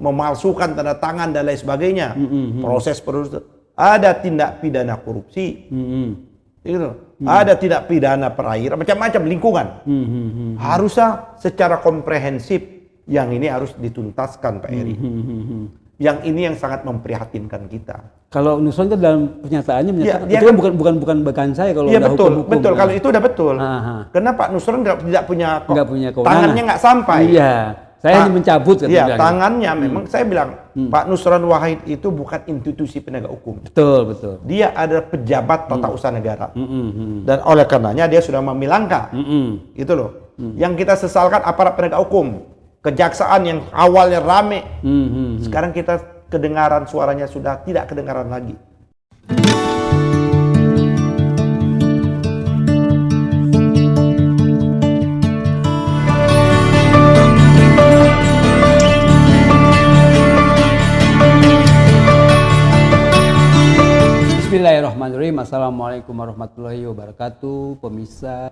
memalsukan tanda tangan dan lain sebagainya, proses ada tindak pidana korupsi, gitu. Ada tindak pidana perairan, macam-macam lingkungan. Harusnya secara komprehensif yang ini harus dituntaskan, Pak Eri. Yang ini yang sangat memprihatinkan kita. Kalau Nusron itu dalam pernyataannya menyatakan dia itu kan bukan bagian saya kalau iya, udah betul, hukum-hukum. betul. Kalau itu udah betul. Karena Pak Nusron tidak punya kewenangan. Tangannya nggak sampai. Iya, saya hanya mencabut. Iya, tangannya memang saya bilang Pak Nusron Wahid itu bukan institusi penegak hukum. Betul, betul. Dia adalah pejabat tata usaha negara. Dan oleh karenanya dia sudah mengambil langkah. Itu loh. Yang kita sesalkan aparat penegak hukum, kejaksaan yang awalnya rame, sekarang kita kedengaran suaranya sudah tidak kedengaran lagi. Bismillahirrahmanirrahim. Assalamualaikum warahmatullahi wabarakatuh. Pemirsa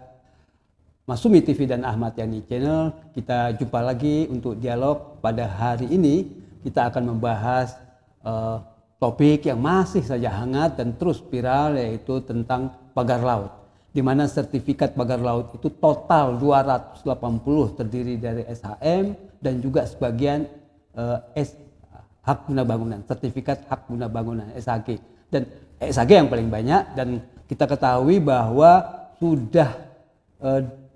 Masumi TV dan Ahmad Yani Channel, kita jumpa lagi untuk dialog. Pada hari ini kita akan membahas topik yang masih saja hangat dan terus viral, yaitu tentang pagar laut. Di mana sertifikat pagar laut itu total 280 terdiri dari SHM dan juga sebagian hak guna bangunan, sertifikat hak guna bangunan SHG. Dan SHG yang paling banyak, dan kita ketahui bahwa sudah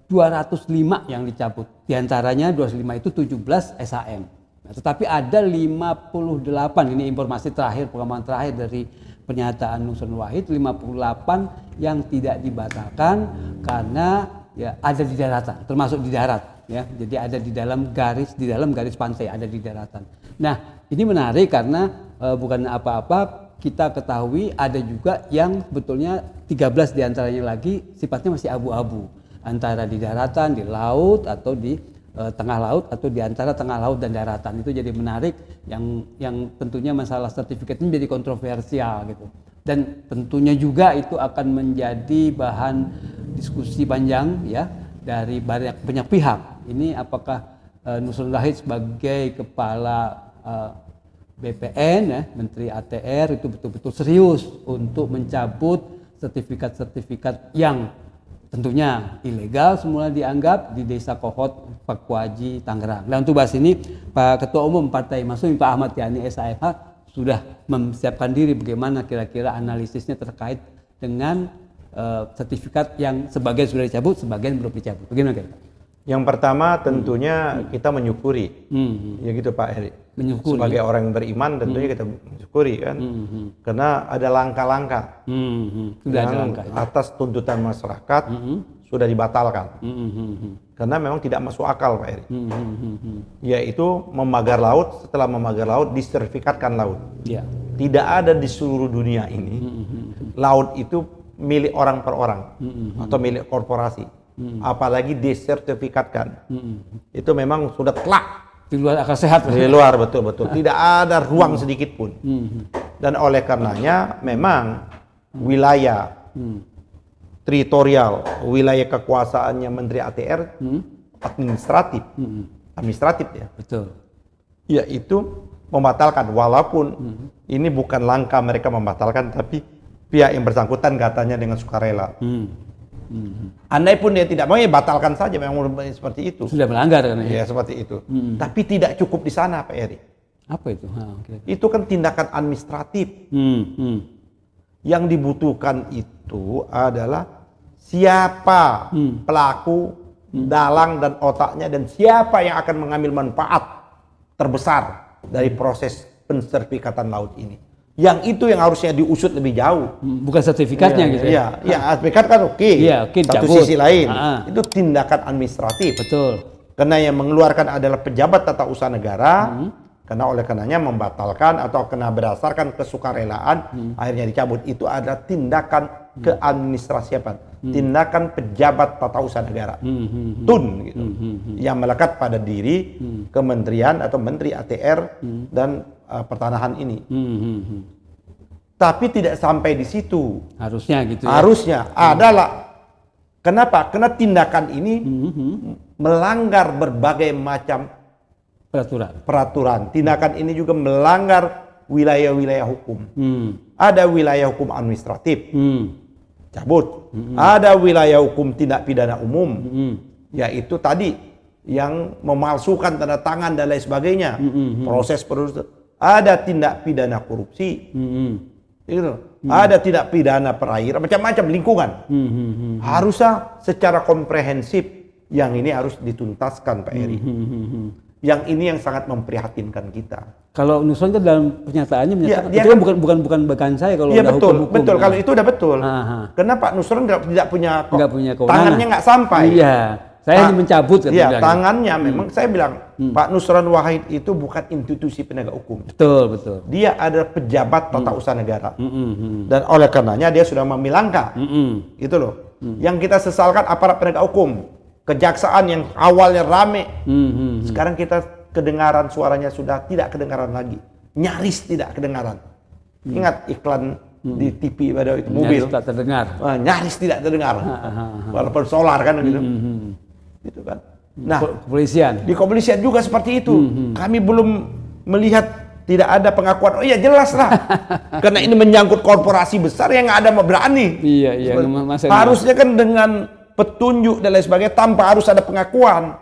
205 yang dicabut. Di antaranya 205 itu 17 SHM. Nah, tetapi ada 58, ini informasi terakhir, pengembangan terakhir dari pernyataan Nusron Wahid, 58 yang tidak dibatalkan karena ya ada di daratan, termasuk di darat, ya. Jadi ada di dalam garis pantai, ada di daratan. Nah, ini menarik karena bukan apa-apa, kita ketahui ada juga yang sebetulnya 13 diantaranya lagi sifatnya masih abu-abu, antara di daratan, di laut, atau di tengah laut, atau di antara tengah laut dan daratan. Itu jadi menarik, yang tentunya masalah sertifikat ini jadi kontroversial gitu. Dan tentunya juga itu akan menjadi bahan diskusi panjang ya dari banyak pihak. Ini apakah Nusron Wahid sebagai kepala BPN ya, Menteri ATR itu betul-betul serius untuk mencabut sertifikat-sertifikat yang tentunya ilegal semula dianggap di Desa Kohot, Pakuaji, Tangerang. Dan untuk bahas ini, Pak Ketua Umum Partai Masumi, Pak Ahmad Yani SAFH, sudah mempersiapkan diri bagaimana kira-kira analisisnya terkait dengan sertifikat yang sebagian sudah dicabut, sebagian belum dicabut. Bagaimana kira-kira? Yang pertama tentunya kita menyukuri, ya gitu Pak Eri. Menyukuri. Sebagai orang yang beriman tentunya kita menyukuri kan, karena ada langkah-langkah yang atas tuntutan masyarakat sudah dibatalkan, karena memang tidak masuk akal Pak Eri. Yaitu memagar laut, setelah memagar laut disertifikatkan laut. Tidak ada di seluruh dunia ini laut itu milik orang per orang atau milik korporasi. Apalagi disertifikatkan, itu memang sudah telak di luar akal sehat. Di luar, betul-betul tidak ada ruang sedikit pun. Dan oleh karenanya memang wilayah teritorial, wilayah kekuasaannya Menteri ATR administratif ya. Betul. Yaitu membatalkan, walaupun ini bukan langkah mereka membatalkan, tapi pihak yang bersangkutan katanya dengan sukarela. Andai pun dia tidak mau, ya batalkan saja, memang seperti itu. Sudah melanggar kan ya? Ya seperti itu. Tapi tidak cukup di sana Pak Eri. Apa itu? Itu kan tindakan administratif. Yang dibutuhkan itu adalah siapa pelaku, dalang dan otaknya, dan siapa yang akan mengambil manfaat terbesar dari proses pensertifikatan laut ini. Yang itu yang harusnya diusut lebih jauh. Bukan sertifikatnya gitu ya? Iya, sertifikat kan oke. Satu sisi lain, itu tindakan administratif. Betul. Karena yang mengeluarkan adalah pejabat tata usaha negara, karena oleh karenanya membatalkan atau kena berdasarkan kesukarelaan, akhirnya dicabut. Itu adalah tindakan keadministrasian, tindakan pejabat tata usaha negara, TUN gitu, yang melekat pada diri kementerian atau Menteri ATR dan pertanahan ini. Tapi tidak sampai di situ. Harusnya gitu ya. Harusnya adalah kenapa? Karena tindakan ini melanggar berbagai macam peraturan. Tindakan ini juga melanggar wilayah-wilayah hukum. Ada wilayah hukum administratif, cabut. Ada wilayah hukum tindak pidana umum, yaitu tadi yang memalsukan tanda tangan dan lain sebagainya. Proses ada tindak pidana korupsi. Gitu. Ada tindak pidana perairan, macam-macam lingkungan. Harusnya secara komprehensif yang ini harus dituntaskan, Pak Eri. Yang ini yang sangat memprihatinkan kita. Kalau Nusron kan dalam pernyataannya menyatakan dia itu kan bukan saya kalau iya, udah betul, hukum-hukum. betul. Kalau itu udah betul. Karena Pak Nusron tidak punya kewenangan. Tangannya nggak sampai. Iya. Saya hanya mencabut. Iya, tangannya memang saya bilang Pak Nusron Wahid itu bukan institusi penegak hukum. Betul, betul. Dia adalah pejabat tata usaha negara. Dan oleh karenanya dia sudah mengambil langkah. Itu loh. Yang kita sesalkan aparat penegak hukum. Kejaksaan yang awalnya rame. Sekarang kita kedengaran suaranya sudah tidak kedengaran lagi. Nyaris tidak kedengaran. Ingat iklan di TV pada itu mobil. Nyaris tak terdengar. Nyaris tidak terdengar. Walaupun solar kan gitu. Gitu kan. Nah, kepolisian. Di kepolisian juga seperti itu. Kami belum melihat tidak ada pengakuan. Oh iya jelas lah. Karena ini menyangkut korporasi besar yang nggak ada mau berani. Iya. Harusnya kan dengan petunjuk dan lain sebagainya tanpa harus ada pengakuan.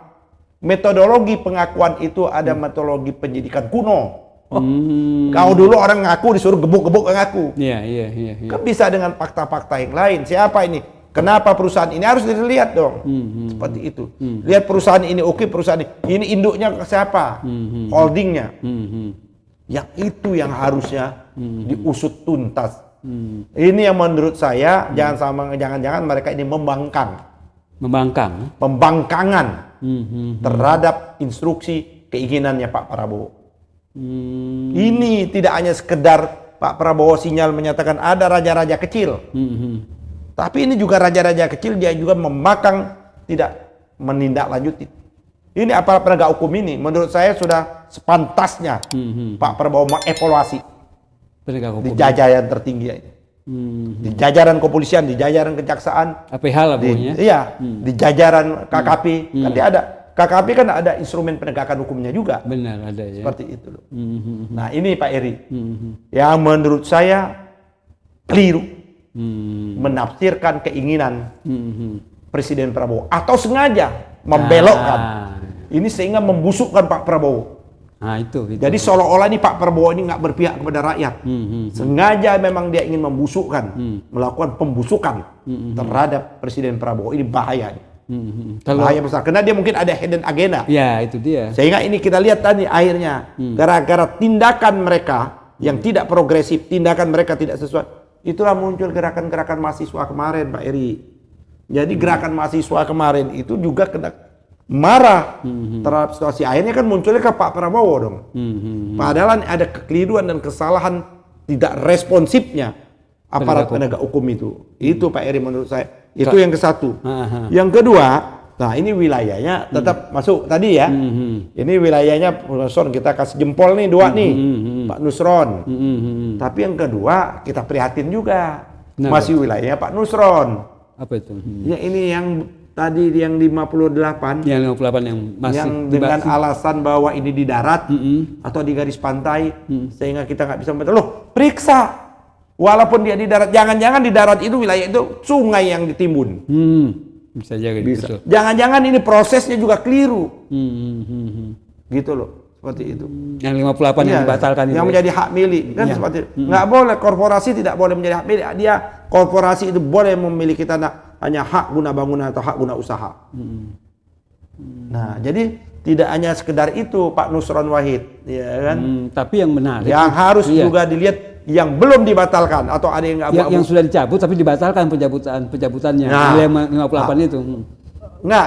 Metodologi pengakuan itu ada metodologi penyidikan kuno. Kau dulu orang ngaku disuruh gebuk-gebuk ngaku. Iya. Kan bisa dengan fakta-fakta yang lain. Siapa ini? Kenapa perusahaan ini harus dilihat dong? Seperti itu. Lihat perusahaan ini oke, perusahaan ini induknya ke siapa? Holdingnya. Yang itu yang harusnya diusut tuntas. Ini yang menurut saya jangan-jangan mereka ini pembangkangan terhadap instruksi keinginannya Pak Prabowo. Ini tidak hanya sekedar Pak Prabowo sinyal menyatakan ada raja-raja kecil, tapi ini juga raja-raja kecil dia juga memakang tidak menindaklanjuti. Ini aparat penegak hukum ini menurut saya sudah sepantasnya Pak Prabowo mengevaluasi di jajaran tertinggi ini. Di jajaran kepolisian, di jajaran kejaksaan, APH lah pokoknya. Di jajaran KKP kan dia ada. KKP kan ada instrumen penegakan hukumnya juga. Benar, ada ya. Seperti itu loh. Nah ini Pak Eri, yang menurut saya keliru menafsirkan keinginan Presiden Prabowo atau sengaja membelokkan. Ini sehingga membusukkan Pak Prabowo. Nah itu. Jadi seolah-olah ini Pak Prabowo ini nggak berpihak kepada rakyat. Sengaja memang dia ingin membusukkan, melakukan pembusukan terhadap Presiden Prabowo. Ini bahaya. Bahaya besar. Karena dia mungkin ada hidden agenda. Ya itu dia. Sehingga ini kita lihat tadi akhirnya gara-gara tindakan mereka yang tidak progresif, tindakan mereka tidak sesuai. Itulah muncul gerakan-gerakan mahasiswa kemarin, Pak Eri. Jadi gerakan mahasiswa kemarin itu juga kena marah terhadap situasi. Akhirnya kan munculnya ke Pak Prabowo dong. Padahal ada kekeliruan dan kesalahan tidak responsifnya aparat penegak hukum itu. Itu Pak Eri menurut saya. Itu yang ke satu. Yang kedua, nah ini wilayahnya tetap masuk tadi ya. Ini wilayahnya Nusron, kita kasih jempol nih dua nih, Pak Nusron. Tapi yang kedua kita prihatin juga. Masih wilayahnya Pak Nusron. Apa itu? Ya ini yang tadi yang 58. Yang 58 yang masih yang dengan alasan bahwa ini di darat atau di garis pantai sehingga kita nggak bisa membantu. Loh, periksa. Walaupun dia di darat, jangan-jangan di darat itu wilayah itu sungai yang ditimbun. Bisa jadi. Bisa. Jangan-jangan ini prosesnya juga keliru. Gitu loh, seperti itu. Yang 58 yang dibatalkan yang itu. menjadi hak milik kan seperti itu. Nggak boleh, korporasi tidak boleh menjadi hak milik. Dia korporasi itu boleh memiliki tanah hanya hak guna bangunan atau hak guna usaha. Nah, jadi tidak hanya sekedar itu Pak Nusron Wahid, ya kan? Tapi yang menarik. Yang harus juga dilihat yang belum dibatalkan atau ada yang abu-abu. Yang sudah dicabut tapi dibatalkan pencabutannya. Nah, yang 58 itu. Enggak,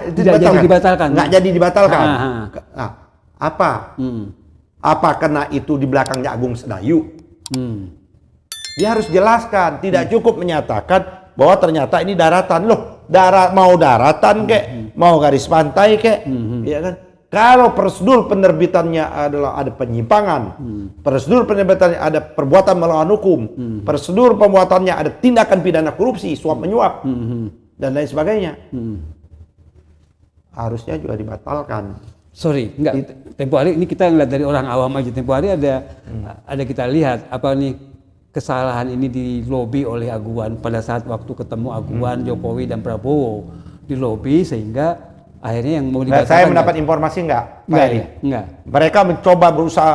itu tidak jadi dibatalkan. Enggak jadi dibatalkan. Nah, apa? Apa karena itu di belakangnya Agung Sedayu? Dia harus jelaskan, tidak cukup menyatakan bahwa ternyata ini daratan. Loh, mau daratan kek, mau garis pantai kek, ya kan? Kalau prosedur penerbitannya adalah ada penyimpangan, prosedur penerbitannya ada perbuatan melawan hukum, prosedur pembuatannya ada tindakan pidana korupsi, suap menyuap, dan lain sebagainya, harusnya juga dibatalkan. Sorry, enggak. Tempo hari ini kita ngeliat dari orang awam aja. Tempo hari ada kita lihat apa nih kesalahan ini dilobi oleh Aguan pada saat waktu ketemu Aguan, Jokowi dan Prabowo dilobi sehingga akhirnya yang mau dibatalkan. Saya mendapat informasi enggak? Enggak. Mereka mencoba berusaha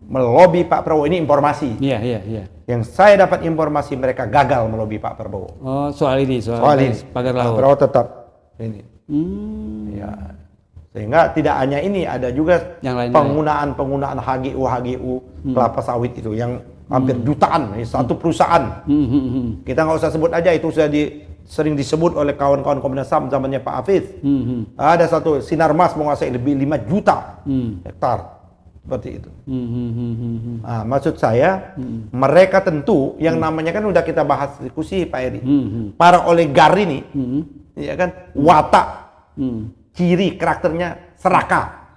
melobi Pak Prabowo, ini informasi. Iya. Yang saya dapat informasi mereka gagal melobi Pak Prabowo. Oh, soal ini pagar laut. Pak Prabowo tetap ini. Ya. Sehingga tidak hanya ini, ada juga yang penggunaan HGU kelapa sawit itu yang hampir jutaan, satu perusahaan. Kita nggak usah sebut aja, itu sudah sering disebut oleh kawan-kawan Komnas HAM zamannya Pak Hafiz. Ada satu Sinarmas menguasai lebih 5 juta hektar. Seperti itu. Nah, maksud saya, mereka tentu yang namanya kan udah kita bahas diskusi Pak Eri. Para oligar ini, ya kan, watak, ciri karakternya serakah.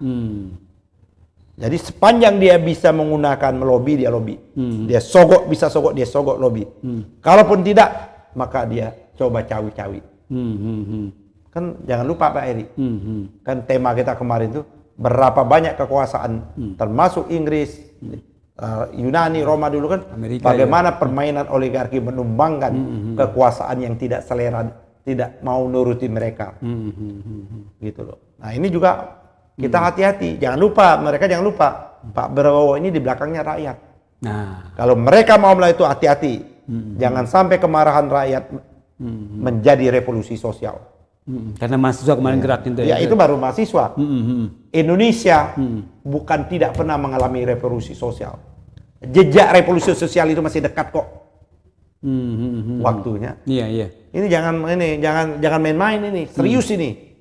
Jadi sepanjang dia bisa menggunakan melobi, dia lobi. Dia sogok, bisa sogok, dia sogok lobi. Kalaupun tidak, maka dia coba cawi-cawi. Kan jangan lupa Pak Eri, kan tema kita kemarin tuh, berapa banyak kekuasaan, termasuk Inggris, Yunani, Roma dulu kan, Amerika, bagaimana permainan oligarki menumbangkan kekuasaan yang tidak selera, tidak mau nuruti mereka, gitu loh. Nah ini juga kita hati-hati, jangan lupa, mereka jangan lupa, Pak Prabowo ini di belakangnya rakyat. Nah, kalau mereka mau melakukan itu hati-hati, jangan sampai kemarahan rakyat menjadi revolusi sosial. Karena mahasiswa kemarin gerak itu. Ya itu baru mahasiswa. Indonesia bukan tidak pernah mengalami revolusi sosial. Jejak revolusi sosial itu masih dekat kok. Waktunya. Iya. Ini jangan main-main ini, serius ini.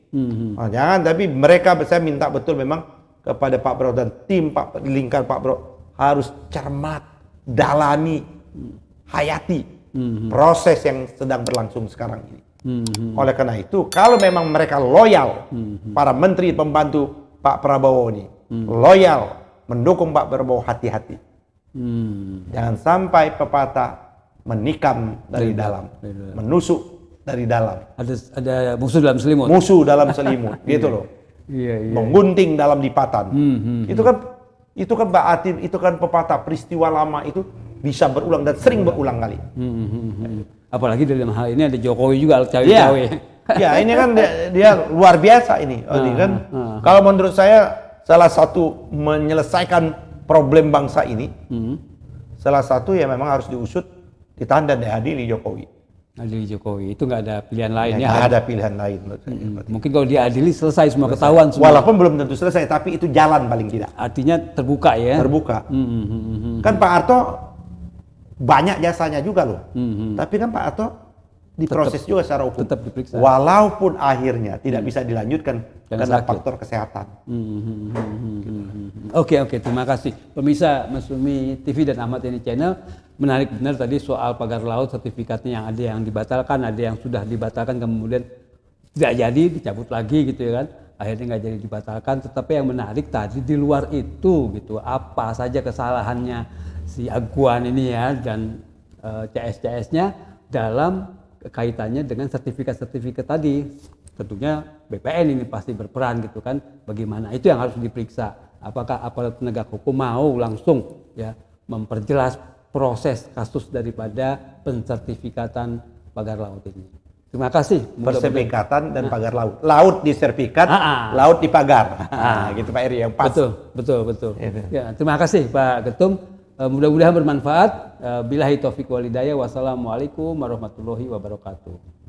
Nah, jangan, tapi mereka, saya minta betul memang kepada Pak Prabowo dan tim Pak lingkar Pak Prabowo harus cermat, dalami, hayati proses yang sedang berlangsung sekarang ini. Oleh karena itu, kalau memang mereka loyal, para menteri pembantu Pak Prabowo ini loyal mendukung Pak Prabowo, hati-hati. Jangan sampai pepatah menikam dari dalam, menusuk dari dalam. Ada musuh dalam selimut. Musuh dalam selimut, gitu loh. Iya. Menggunting dalam lipatan. Itu kan berarti, itu kan pepatah, peristiwa lama itu bisa berulang dan sering berulang kali. Apalagi dalam hal ini ada Jokowi juga cawe-cawe. Ya, ini kan dia luar biasa ini. Ini kan kalau menurut saya salah satu menyelesaikan problem bangsa ini, salah satu yang memang harus diusut, ditahan dan diadili Jokowi. Adili Jokowi itu nggak ada pilihan lain ya. Nggak ada pilihan lain menurut saya. Mungkin kalau diadili selesai semua ketahuan semua. Walaupun belum tentu selesai, tapi itu jalan paling tidak. Artinya terbuka ya. Terbuka. Kan Pak Harto banyak jasanya juga loh. Tapi kan Pak Harto diproses juga secara hukum. Tetap diperiksa. Walaupun akhirnya tidak bisa dilanjutkan karena faktor kesehatan. Oke, terima kasih. Pemirsa Masyumi TV dan Ahmad Yani Channel, menarik benar tadi soal pagar laut, sertifikatnya yang ada yang dibatalkan, ada yang sudah dibatalkan kemudian tidak jadi, dicabut lagi gitu ya kan. Akhirnya nggak jadi dibatalkan. Tetapi yang menarik tadi di luar itu gitu, apa saja kesalahannya si Aguan ini ya dan CS-CS-nya dalam kaitannya dengan sertifikat-sertifikat tadi. Tentunya BPN ini pasti berperan gitu kan. Bagaimana itu yang harus diperiksa. Apakah aparat penegak hukum mau langsung ya memperjelas proses kasus daripada pensertifikatan pagar laut ini. Terima kasih. Persertifikatan dan pagar laut. Laut di sertifikat, laut di pagar. Gitu Pak Eri yang pas. Betul. Ya, terima kasih Pak Ketum. Mudah-mudahan bermanfaat. Billahi taufiq wal hidayah. Wassalamualaikum warahmatullahi wabarakatuh.